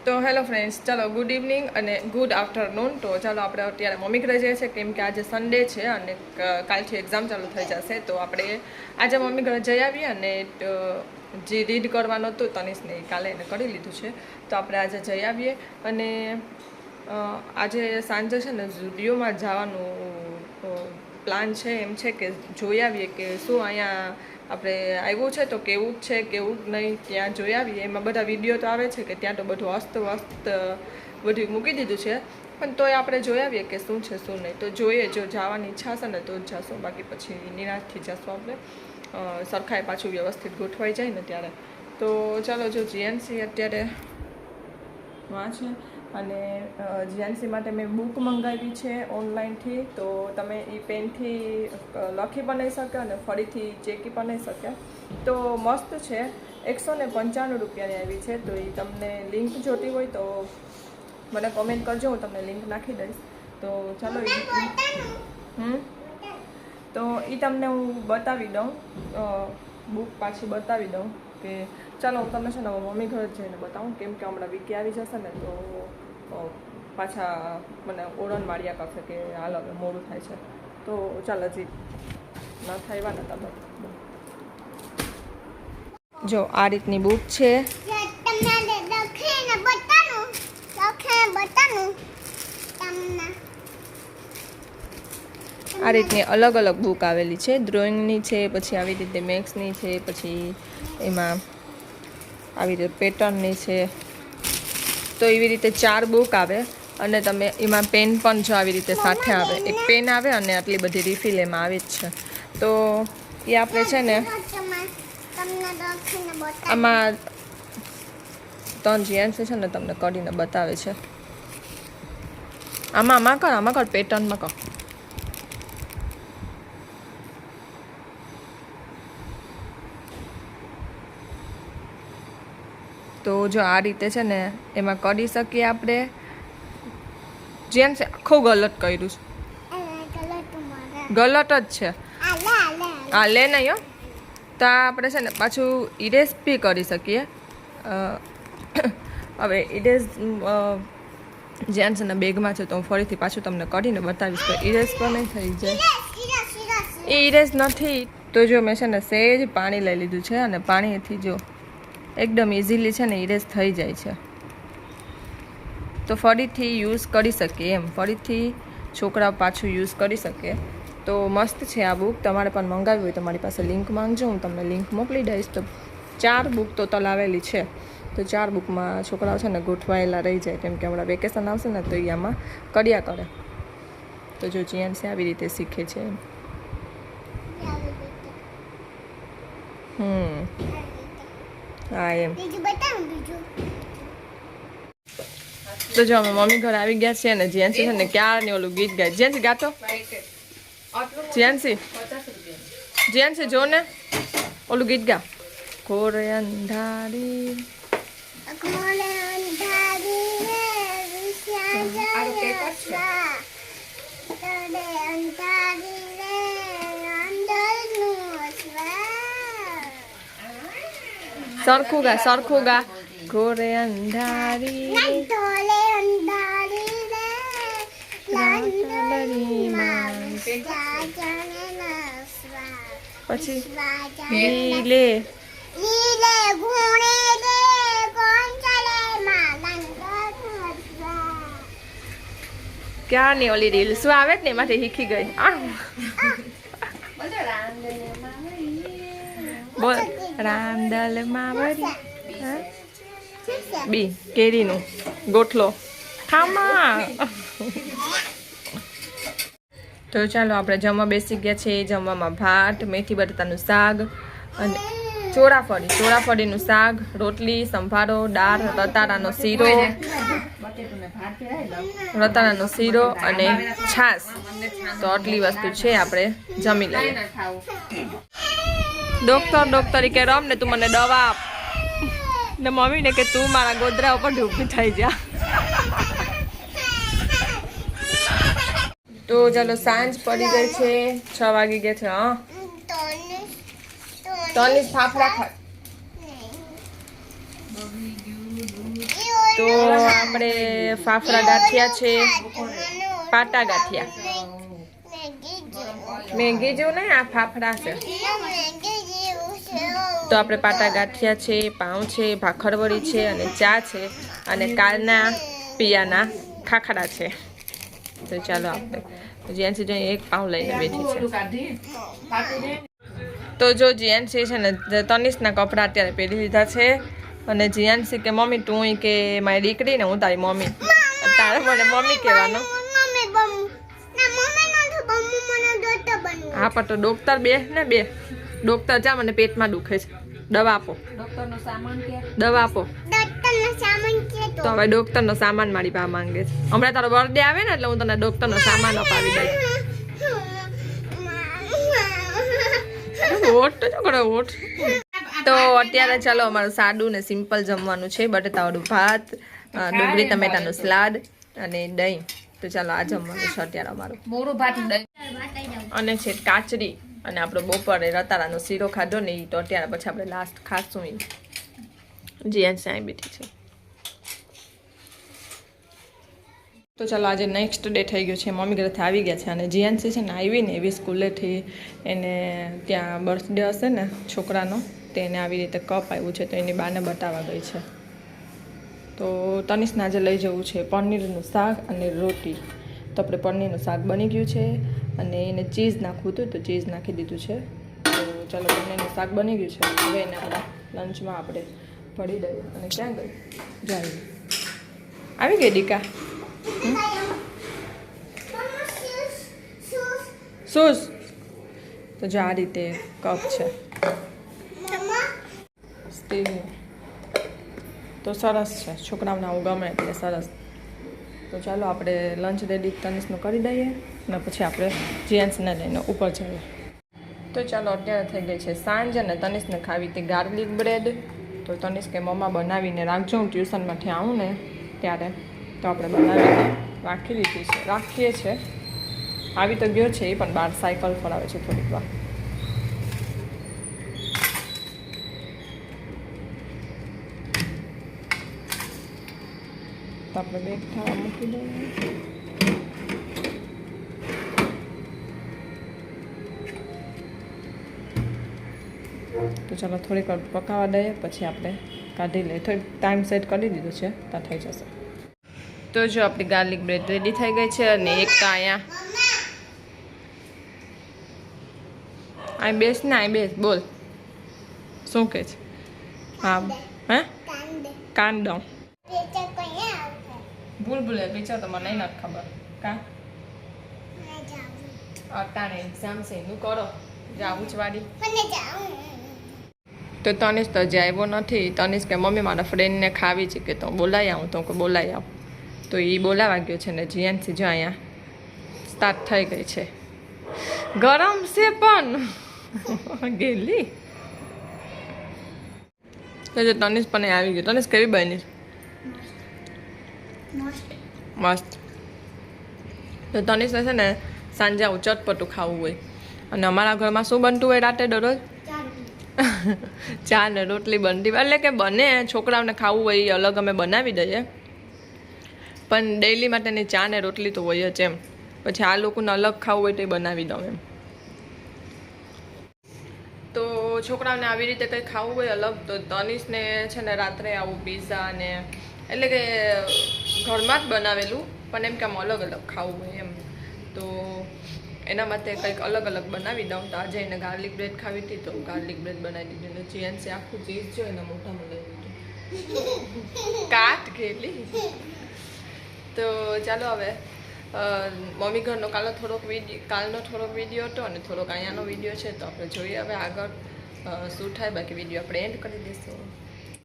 તો hello friends, ચાલો good evening અને ગુડ આફ્ટરનૂન. તો ચાલો આપણે અત્યારે મમ્મી ઘરે જઈએ છીએ કેમ કે આજે સન્ડે છે અને કાલથી એક્ઝામ ચાલુ થઈ જશે. તો આપણે આજે મમ્મી ઘરે જઈ આવીએ અને જે રીડ કરવાનું હતું તનિષને કાલે એને કરી લીધું છે. તો આપણે આજે જઈ આવીએ અને આજે સાંજે છે ને ઝુડિયોમાં જવાનું પ્લાન છે. એમ છે કે જોઈ આવીએ કે શું અહીંયા આપણે આવ્યું છે તો કેવું જ છે કેવું જ નહીં ત્યાં જોઈ આવીએ. એમાં બધા વિડીયો તો આવે છે કે ત્યાં તો બધું અસ્ત બધું મૂકી દીધું છે, પણ તોય આપણે જોઈ આવીએ કે શું છે શું નહીં. તો જોઈએ, જો જવાની ઈચ્છા હશે ને તો જ જશું, બાકી પછી નિરાશથી જશું આપણે. સરખાઈ પાછું વ્યવસ્થિત ગોઠવાઈ જાય ને ત્યારે. તો ચાલો, જો જીએનસી અત્યારે વાંચે અને જીએનસી માટે મેં બુક મંગાવી છે ઓનલાઈનથી. તો તમે એ પેનથી લખી પણ નહીં શકે અને ફરીથી ચેકી પણ નહીં શકે. તો મસ્ત છે, 195 રૂપિયાની આવી છે. તો એ તમને લિંક જોતી હોય તો મને કોમેન્ટ કરજો, હું તમને લિંક નાખી દઈશ. તો ચાલો તો એ તમને હું બતાવી દઉં, બુક પાછી બતાવી દઉં કે ચાલો હું તમને છે ને મમ્મી ઘરે જઈને બતાવું, કેમ કે હમણાં વીકી આવી જશે ને તો પાછા મને ઓળણ માર્યા કરશે કે હાલ હવે મોડું થાય છે. તો ચાલો, હજી ન થાય ને તમે જો આ રીતની બુક છે. આ રીતની અલગ અલગ બુક આવેલી છે. ડ્રોઈંગની છે, પછી આવી રીતે મેથ્સની છે, પછી એમાં આવી રીતે પેટર્નની છે. તો એવી રીતે 4 બુક આવે અને તમે એમાં પેન પણ જો આવી રીતે સાથે આવે, એક પેન આવે અને આટલી બધી રિફિલ એમાં આવે જ છે. તો એ આપણે છે ને આમાં 3 જીએનસી છે ને તમને કરીને બતાવે છે. આમાં કર પેટર્નમાં કર. તો જો આ રીતે છે ને એમાં કરી શકીએ આપણે. જેન્ટ્સ આખું ગલત કર્યું છે, ગલત જ છે. હા લે નહીં હો. તો આપણે છે ને પાછું ઇરેઝ બી કરી શકીએ. હવે ઇરેઝ જેન્ટ્સના બેગમાં છે તો હું ફરીથી પાછું તમને કરીને બતાવીશ. તો ઇરેઝ પણ નહીં થઈ જાય, એ ઇરેઝ નથી. તો જો મેં છે ને સહેજ પાણી લઈ લીધું છે અને પાણીથી જો એકદમ ઇઝીલી છે ને ઇરેઝ થઈ જાય છે. તો ફરીથી યુઝ કરી શકીએ એમ, ફરીથી છોકરા પાછું યુઝ કરી શકે. તો મસ્ત છે આ બુક. તમારે પણ મંગાવી હોય તો મારી પાસે લિંક માંગજો, હું તમને લિંક મોકલી દઈશ. તો 4 બુક તો લાવેલી છે. તો 4 બુકમાં છોકરાઓ છે ને ગોઠવાયેલા રહી જાય, કેમ કે હમણાં વેકેશન આવશે ને તો એ આમાં કર્યા કરે. તો જો જીએનસી આવી રીતે શીખે છે એમ. હા એમ. તો જો અમે મમ્મી ઘરે આવી ગયા છીએ ને જીએનસી છે ને ક્યારની ઓલું ગીત ગાય. જીએનસી ગાતો, જીએનસી જો ને ઓલું ગીત ગા. ઘોર અંધારી સરખું ગા, સરખું ગા. ઘોરે અંધારી પછી લીલે ક્યારની ઓલી રીલ શું આવે જ ને એમાંથી શીખી ગઈ. બોલ રાંદલ માં વરી બી કેરીનું ગોઠલો ખામા. તો ચાલો આપણે જમવા બેસી ગયા છે. જમવામાં ભાત, મેથી બટાટાનું શાક અને ચોળાફળીનું શાક, રોટલી, સંભારો, દાળ, રતાળાનો શીરો અને છાશ. તો આટલી વસ્તુ છે, આપણે જમી લઈએ. ડોક્ટરી કે રમ ને તું મને દવા આપ ને મમ્મીને કે તું મારા ગોદરા ઉપર ઊભી થઈ જા. તો ચાલો સાંજ પડી ગઈ છે, 6 વાગી ગયા છે. તનિષ ફાફડા ખા. તો આપણે ફાફડા ગાંઠિયા છે, પાટા ગાંઠિયા, મેગી જેવું નહીં, આ ફાફડા છે. તો આપણે પાટા ગાંઠિયા છે, પાઉં છે, ભાખરવડી છે અને ચા છે અને કાલના પિયાના ખાખરા છે. તો ચાલો આપણે જીએનસી જો એક પાઉં લઈને બેઠી છે. તો જો જીએનસી છે ને તનિષના કપડાં અત્યારે પહેરી લીધા છે અને જીએનસી કે મમ્મી તું કે મારી દીકરી ને હું તારી મમ્મી, તારે મને મમ્મી કહેવાનું. હા પણ તો ડોક્ટર બે ને બે ડોક્ટર જા મને પેટમાં દુખે છે, દવા આપો, દવા આપો. તો હવે ડોક્ટરનો સામાન મારી પાસે માંગે છે. હમણાં તારો બર્થડે આવે ને એટલે હું તને ડોક્ટરનો સામાન અપાવી દઈશ. તો અત્યારે ચાલો અમારું સાદું ને સિમ્પલ જમવાનું છે. બટેટાવાળું ભાત, ડુંગળી ટમેટાનું સલાડ અને દહીં. તો ચાલો આ જમવાનું છે અત્યારે અમારું. મોરું ભાત દહીં અને છે કાચરી અને આપણો બપોરે રતારાનો શીરો ખાધો ને એ તો અત્યારે પછી આપણે લાસ્ટ ખાશું. એ જીએનસી અહીં બેઠી છે. તો ચાલો આજે નેક્સ્ટ ડે થઈ ગયો છે, મમ્મી ઘરેથી આવી ગયા છે અને જીએનસી છે ને આવીને એવી સ્કૂલેથી એને ત્યાં બર્થડે હશે ને છોકરાનો, તેને આવી રીતે કપ આવ્યું છે તો એની બાને બતાવવા ગઈ છે. તો તનિષને આજે લઈ જવું છે પનીરનું શાક અને રોટી. તો આપણે પનીરનું શાક બની ગયું છે અને એને ચીઝ નાખવું હતું તો ચીઝ નાખી દીધું છે. તો ચાલો પનીરનું શાક બની ગયું છે, હવે એને આપણા લંચમાં આપણે ભરી દઈએ. અને ક્યાં ગઈ જાય આવી ગઈ દીકા શૂઝ. તો જો આ રીતે કપ છે સ્ટીલનું, તો સરસ છે, છોકરાઓને આવું ગમે એટલે સરસ. તો ચાલો આપણે લંચ રેડી તનિષનું કરી દઈએ અને પછી આપણે જીએન્સને લઈને ઉપર જઈએ. તો ચાલો અત્યારે થઈ ગઈ છે સાંજ અને તનિષને ખાવી હતી ગાર્લિક બ્રેડ. તો તનિષ કે મમ્મા બનાવીને રાખજો, હું ટ્યુશનમાંથી આવું ને ત્યારે. તો આપણે બનાવીને રાખીએ છીએ. આવી તો ગયો છે એ પણ બહાર સાયકલ ફરાવે છે થોડીક વાર. તો આપણે બેગ ખાવા મૂકી દઈએ. તો ચાલો થોડીક વાર પકાવવા દઈએ પછી આપણે કાઢી લઈએ. થોડીક ટાઈમ સેટ કરી દીધો છે ત્યાં થઈ જશે. તો જો આપણી ગાર્લિક બ્રેડ રેડી થઈ ગઈ છે અને એક તો અહીંયા બેસ ને અહીં બેસ, બોલ શું કે છે? હા હે કાંદો ભૂલ પિક્ચર તો મને નથી ખબર. કા અટાણે એક્ઝામ છે એનું કરો જાવું જ વાળી. તો તનિષ તો હજી આવ્યો નથી. તનિષ કે મમ્મી મારા ફ્રેન્ડને ખાવી છે કે તો બોલાવી આવું. તો બોલાવી આવું. તો એ બોલાવા ગયો છે ને જીએનસી જો અહીંયા સ્ટાર્ટ થઈ ગઈ છે. ગરમ છે પણ ગેલી. તો જો તનિષ પણ આવી ગયો. તનિષ કેવી બની? મસ્ત. તો તનિષને છે ને સાંજે આવું ચટપટું ખાવું હોય અને અમારા ઘરમાં શું બનતું હોય રાતે દરરોજ? ચા ને રોટલી બનતી. એટલે કે બને છોકરાઓને ખાવું હોય એ અલગ અમે બનાવી દઈએ, પણ ડેઈલી માટેની ચા ને રોટલી તો હોય જ એમ. પછી આ લોકોને અલગ ખાવું હોય તો એ બનાવી દઉં એમ. તો છોકરાઓને આવી રીતે કંઈ ખાવું હોય અલગ તો તનિષને છે ને રાત્રે આવું પીઝા ને એટલે કે ઘરમાં જ બનાવેલું પણ એમ કે આમ અલગ અલગ ખાવું હોય એમ. તો એના માટે કંઈક અલગ અલગ બનાવી દઉં. તો આજે એને ગાર્લિક બ્રેડ ખાવી હતી તો ગાર્લિક બ્રેડ બનાવી દીધી. અને જીએનસી આખું ચીઝ જો એના મોઢામાં લઈ દીધું. કાટ ગયેલી. તો ચાલો હવે મમ્મી ઘરનો કાલનો થોડોક વિડીયો હતો અને થોડોક અહીંયાનો વિડીયો છે. તો આપણે જોઈએ હવે આગળ શું થાય. બાકી વિડીયો આપણે એન્ડ કરી દઈશું.